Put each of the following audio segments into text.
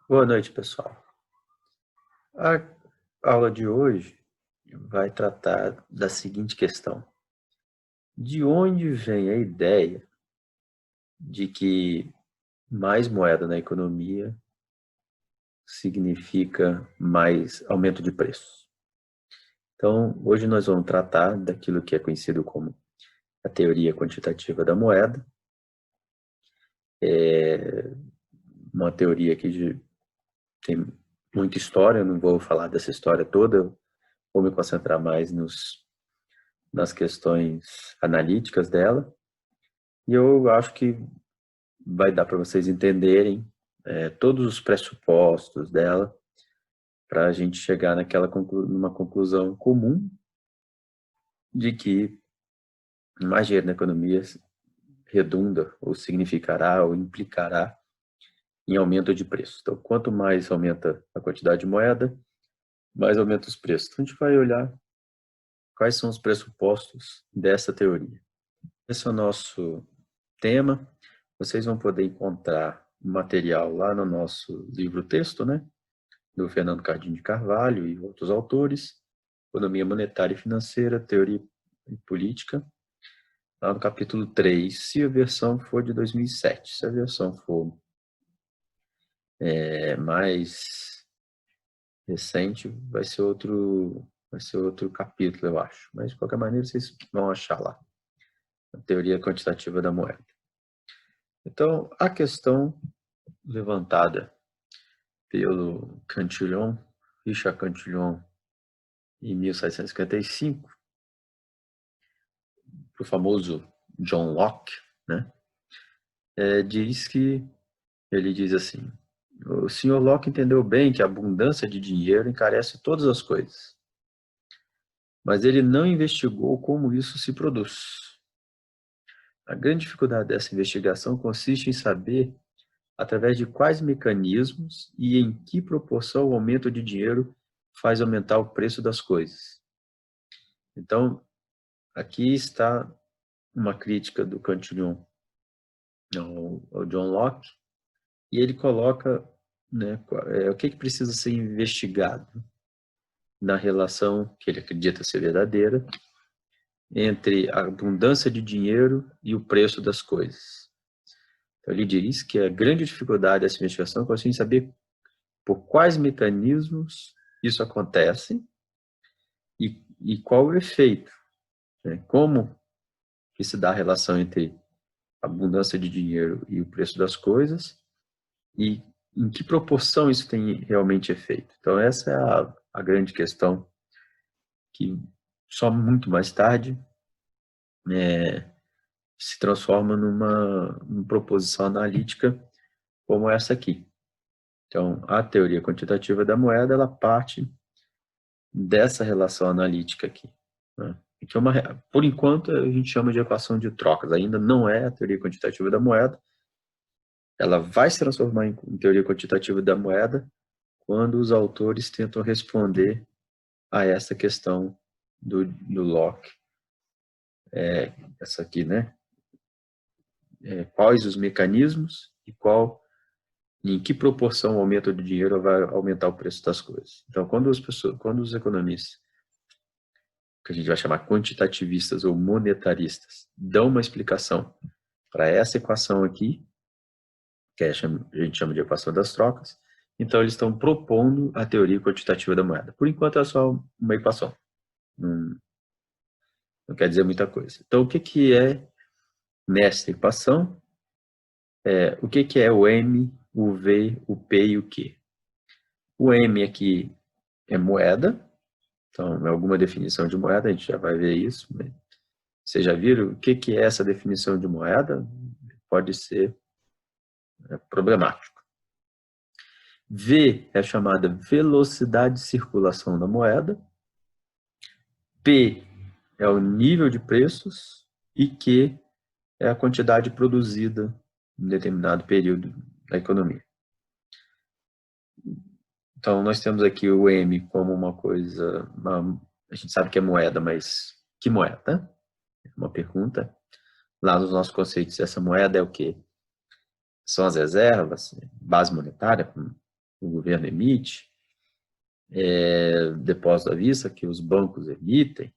Boa noite, pessoal. A aula de hoje vai tratar da seguinte questão: de onde vem a ideia de que mais moeda na economia significa mais aumento de preços? Então, hoje nós vamos tratar daquilo que é conhecido como a teoria quantitativa da moeda. É uma teoria que tem muita história, eu não vou falar dessa história toda, vou me concentrar mais nas questões analíticas dela. E eu acho que vai dar para vocês entenderem todos os pressupostos dela para a gente chegar numa conclusão comum de que mais dinheiro na economia redunda ou significará ou implicará em aumento de preço. Então, quanto mais aumenta a quantidade de moeda, mais aumenta os preços. Então, a gente vai olhar quais são os pressupostos dessa teoria. Esse é o nosso tema. Vocês vão poder encontrar o material lá no nosso livro-texto, né? Do Fernando Cardinho de Carvalho e outros autores, Economia Monetária e Financeira, Teoria e Política, lá no capítulo 3, se a versão for de 2007. Se a versão for mais recente, vai ser outro capítulo, eu acho. Mas, de qualquer maneira, vocês vão achar lá, a teoria quantitativa da moeda. Então, a questão levantada pelo Cantillon, Richard Cantillon, em 1755, o famoso John Locke, né? Ele diz assim: o Sr. Locke entendeu bem que a abundância de dinheiro encarece todas as coisas, mas ele não investigou como isso se produz. A grande dificuldade dessa investigação consiste em saber através de quais mecanismos e em que proporção o aumento de dinheiro faz aumentar o preço das coisas. Então, aqui está uma crítica do Cantillon ao John Locke, e ele coloca, né, o que precisa ser investigado na relação que ele acredita ser verdadeira entre a abundância de dinheiro e o preço das coisas. Então, ele diz que a grande dificuldade dessa investigação consiste em saber por quais mecanismos isso acontece e qual o efeito, né? Como que se dá a relação entre a abundância de dinheiro e o preço das coisas e em que proporção isso tem realmente efeito. Então, essa é a grande questão que só muito mais tarde se transforma numa proposição analítica como essa aqui. Então, a teoria quantitativa da moeda, ela parte dessa relação analítica aqui, né? Que é por enquanto, a gente chama de equação de trocas. Ainda não é a teoria quantitativa da moeda. Ela vai se transformar em teoria quantitativa da moeda quando os autores tentam responder a essa questão do Locke. Essa aqui, né? Quais os mecanismos e em que proporção o aumento do dinheiro vai aumentar o preço das coisas. Então, quando os economistas, que a gente vai chamar quantitativistas ou monetaristas, dão uma explicação para essa equação aqui, que a gente chama de equação das trocas, então eles estão propondo a teoria quantitativa da moeda. Por enquanto é só uma equação. Não quer dizer muita coisa. Então, o que é nessa equação? O que é o M, o V, o P e o Q? O M aqui é moeda, então é alguma definição de moeda, a gente já vai ver isso. Vocês já viram o que é essa definição de moeda? Pode ser problemático. V é a chamada velocidade de circulação da moeda. P é o nível de preços. E Q é a quantidade produzida em determinado período da economia. Então, nós temos aqui o M como uma coisa... a gente sabe que é moeda, mas que moeda? Uma pergunta. Lá nos nossos conceitos, essa moeda é o quê? São as reservas, base monetária, o governo emite, depósito à vista que os bancos emitem,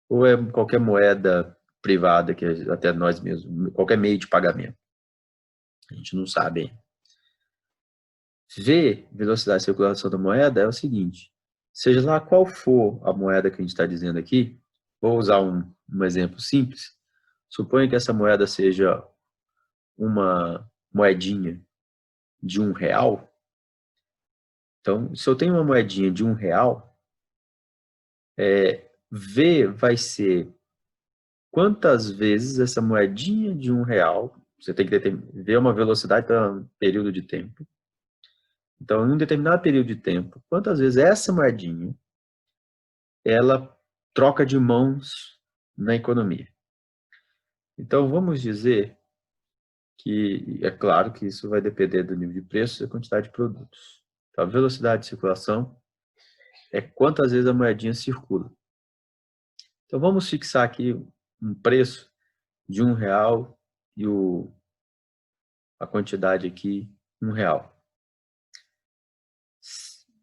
ou é qualquer moeda privada que até nós mesmos, qualquer meio de pagamento. A gente não sabe ainda. V, velocidade de circulação da moeda, é o seguinte, seja lá qual for a moeda que a gente está dizendo aqui, vou usar um exemplo simples, suponha que essa moeda seja uma moedinha de R$ 1. Então, se eu tenho uma moedinha de R$ 1, V vai ser quantas vezes essa moedinha de R$ 1, você tem que ver uma velocidade para um período de tempo. Então, em um determinado período de tempo, quantas vezes essa moedinha ela troca de mãos na economia. Então, vamos dizer que, é claro que isso vai depender do nível de preço e da quantidade de produtos. Então, a velocidade de circulação é quantas vezes a moedinha circula. Então, vamos fixar aqui um preço de R$ 1 e a quantidade aqui, R$ 1.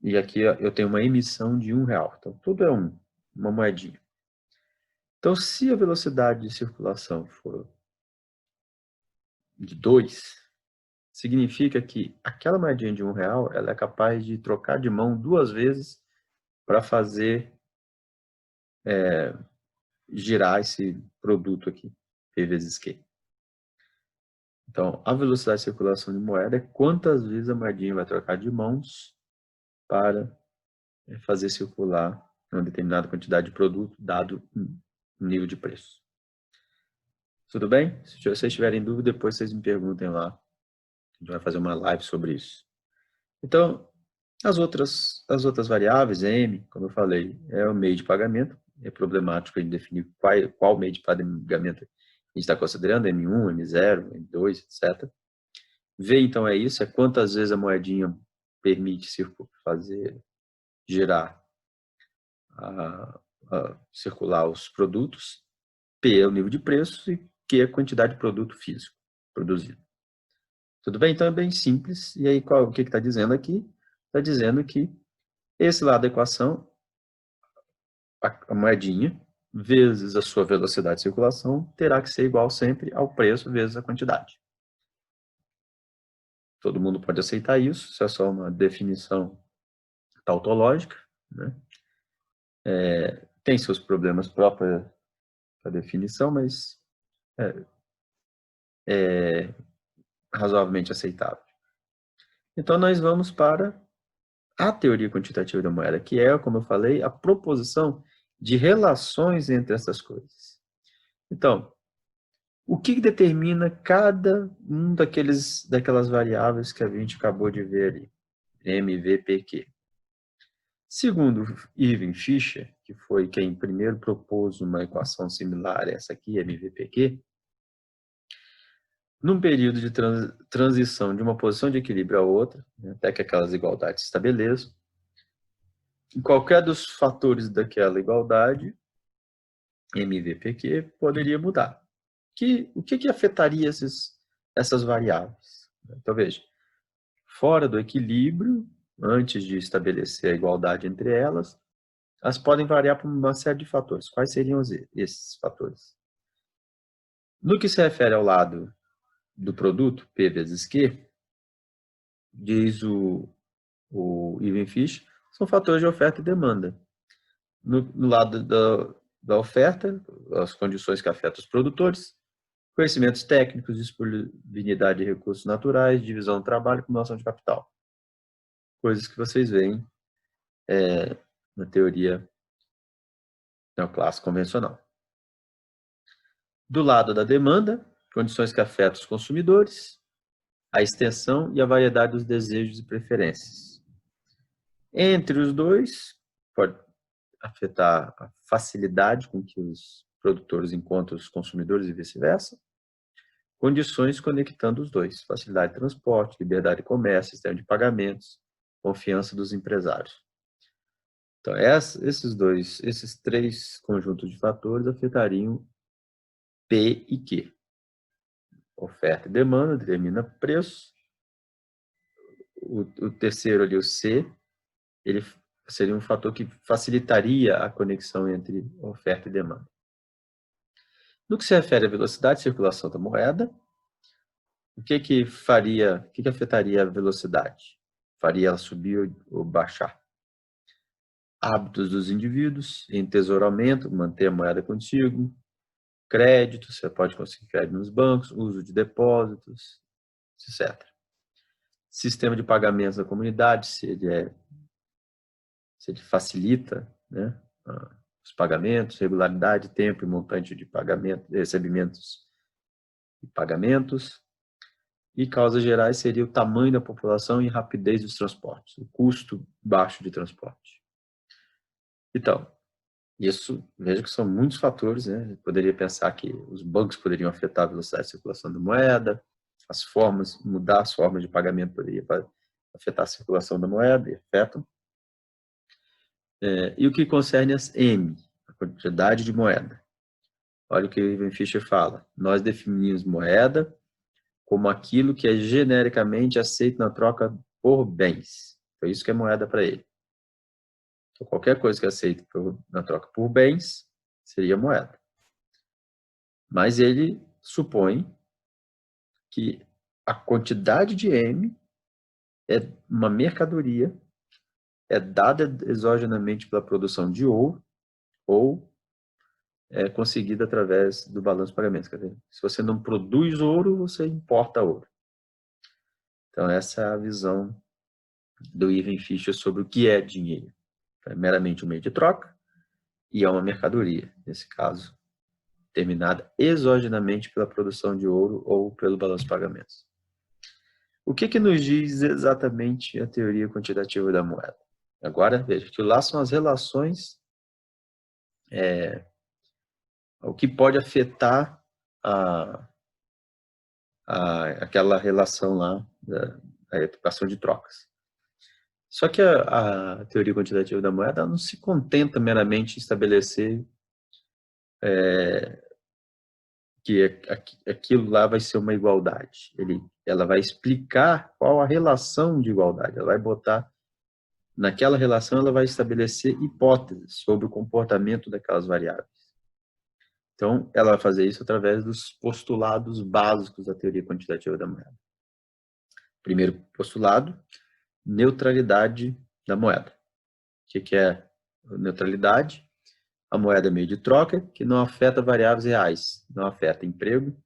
E aqui eu tenho uma emissão de R$ 1. Então, tudo é uma moedinha. Então, se a velocidade de circulação for de 2, significa que aquela moedinha de R$ 1, ela é capaz de trocar de mão 2 vezes para fazer girar esse produto aqui, P vezes Q. Então, a velocidade de circulação de moeda é quantas vezes a moedinha vai trocar de mãos para fazer circular uma determinada quantidade de produto, dado um nível de preço. Tudo bem? Se vocês tiverem dúvida, depois vocês me perguntem lá. A gente vai fazer uma live sobre isso. Então, as outras variáveis, M, como eu falei, é o meio de pagamento. É problemático a gente definir qual meio de pagamento a gente está considerando, M1, M0, M2, etc. V, então, é isso, é quantas vezes a moedinha permite girar, circular os produtos. P é o nível de preço e Q é a quantidade de produto físico produzido. Tudo bem? Então é bem simples. E aí, o que está dizendo aqui? Está dizendo que esse lado da equação, a moedinha, vezes a sua velocidade de circulação, terá que ser igual sempre ao preço vezes a quantidade. Todo mundo pode aceitar isso, isso é só uma definição tautológica, né? Tem seus problemas próprios para definição, mas é razoavelmente aceitável. Então, nós vamos para a teoria quantitativa da moeda, que é, como eu falei, a proposição de relações entre essas coisas. Então, o que determina cada um daquelas variáveis que a gente acabou de ver ali? M, V, P, Q. Segundo Irving Fisher, que foi quem primeiro propôs uma equação similar a essa aqui, MVPQ, num período de transição de uma posição de equilíbrio a outra, até que aquelas igualdades se estabeleçam, em qualquer dos fatores daquela igualdade, MVPQ, poderia mudar. O que afetaria essas variáveis? Então, veja, fora do equilíbrio, antes de estabelecer a igualdade entre elas podem variar por uma série de fatores. Quais seriam esses fatores? No que se refere ao lado do produto, P vezes Q, diz o Irving Fisher, são fatores de oferta e demanda. No lado da oferta, as condições que afetam os produtores, conhecimentos técnicos, disponibilidade de recursos naturais, divisão do trabalho e acumulação de capital. Coisas que vocês veem na teoria neoclássica convencional. Do lado da demanda, condições que afetam os consumidores, a extensão e a variedade dos desejos e preferências. Entre os dois, pode afetar a facilidade com que os produtores encontram os consumidores e vice-versa. Condições conectando os dois, facilidade de transporte, liberdade de comércio, sistema de pagamentos, confiança dos empresários. Então, esses 3 conjuntos de fatores afetariam P e Q. Oferta e demanda determina preço, o terceiro ali, o C, ele seria um fator que facilitaria a conexão entre oferta e demanda. No que se refere à velocidade de circulação da moeda, o que afetaria a velocidade? Faria ela subir ou baixar? Hábitos dos indivíduos, entesouramento, manter a moeda contigo, crédito, você pode conseguir crédito nos bancos, uso de depósitos, etc. Sistema de pagamentos da comunidade, se ele facilita, né, os pagamentos, regularidade, tempo e montante de pagamento, recebimentos e pagamentos. E causas gerais seria o tamanho da população e rapidez dos transportes, o custo baixo de transporte. Então, isso, veja que são muitos fatores, né? Poderia pensar que os bancos poderiam afetar a velocidade de circulação da moeda, mudar as formas de pagamento poderia afetar a circulação da moeda, e afetam. E o que concerne as M, a quantidade de moeda. Olha o que o Ivan Fischer fala. Nós definimos moeda como aquilo que é genericamente aceito na troca por bens. Então, isso que é moeda para ele. Então, qualquer coisa que é aceita na troca por bens seria moeda. Mas ele supõe que a quantidade de M é uma mercadoria, é dada exogenamente pela produção de ouro ou é conseguida através do balanço de pagamentos. Quer dizer, se você não produz ouro, você importa ouro. Então, essa é a visão do Ivan Fischer sobre o que é dinheiro. É meramente um meio de troca e é uma mercadoria, nesse caso, determinada exogenamente pela produção de ouro ou pelo balanço de pagamentos. O que nos diz exatamente a teoria quantitativa da moeda? Agora, veja que lá são as relações, o que pode afetar aquela relação lá da equação de trocas. Só que a teoria quantitativa da moeda não se contenta meramente em estabelecer que aquilo lá vai ser uma igualdade. Ela vai explicar qual a relação de igualdade. Ela vai botar, naquela relação, ela vai estabelecer hipóteses sobre o comportamento daquelas variáveis. Então, ela vai fazer isso através dos postulados básicos da teoria quantitativa da moeda. Primeiro postulado, neutralidade da moeda. O que é neutralidade? A moeda é meio de troca que não afeta variáveis reais, não afeta emprego,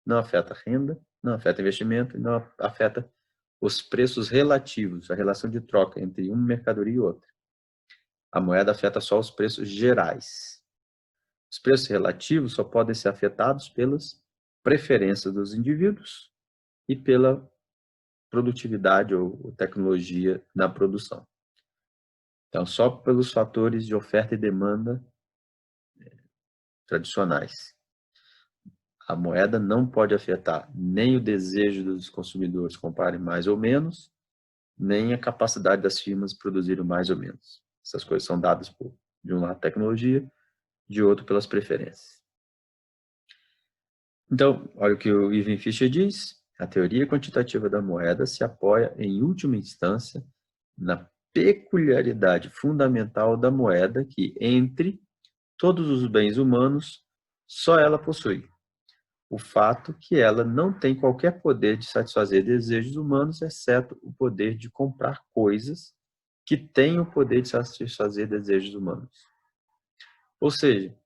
não afeta renda, não afeta investimento, não afeta os preços relativos, a relação de troca entre uma mercadoria e outra. A moeda afeta só os preços gerais. Os preços relativos só podem ser afetados pelas preferências dos indivíduos e pela produtividade ou tecnologia na produção. Então, só pelos fatores de oferta e demanda tradicionais. A moeda não pode afetar nem o desejo dos consumidores comprarem mais ou menos, nem a capacidade das firmas produzirem mais ou menos. Essas coisas são dadas por, de um lado, tecnologia, de outro, pelas preferências. Então, olha o que o Ivan Fischer diz. A teoria quantitativa da moeda se apoia, em última instância, na peculiaridade fundamental da moeda que, entre todos os bens humanos, só ela possui. O fato que ela não tem qualquer poder de satisfazer desejos humanos, exceto o poder de comprar coisas que têm o poder de satisfazer desejos humanos. Ou seja,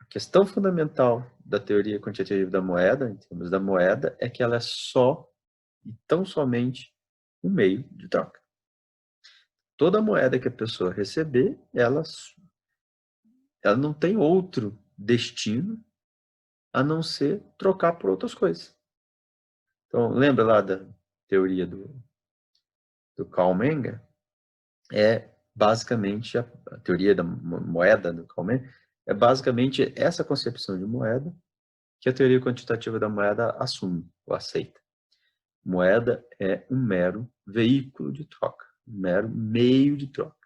a questão fundamental da teoria quantitativa da moeda, em termos da moeda, é que ela é só e tão somente um meio de troca. Toda moeda que a pessoa receber, ela não tem outro destino a não ser trocar por outras coisas. Então, lembra lá da teoria do Karl Menger? É basicamente a teoria da moeda do Karl Menger, é basicamente essa concepção de moeda que a teoria quantitativa da moeda assume ou aceita. Moeda é um mero veículo de troca, um mero meio de troca.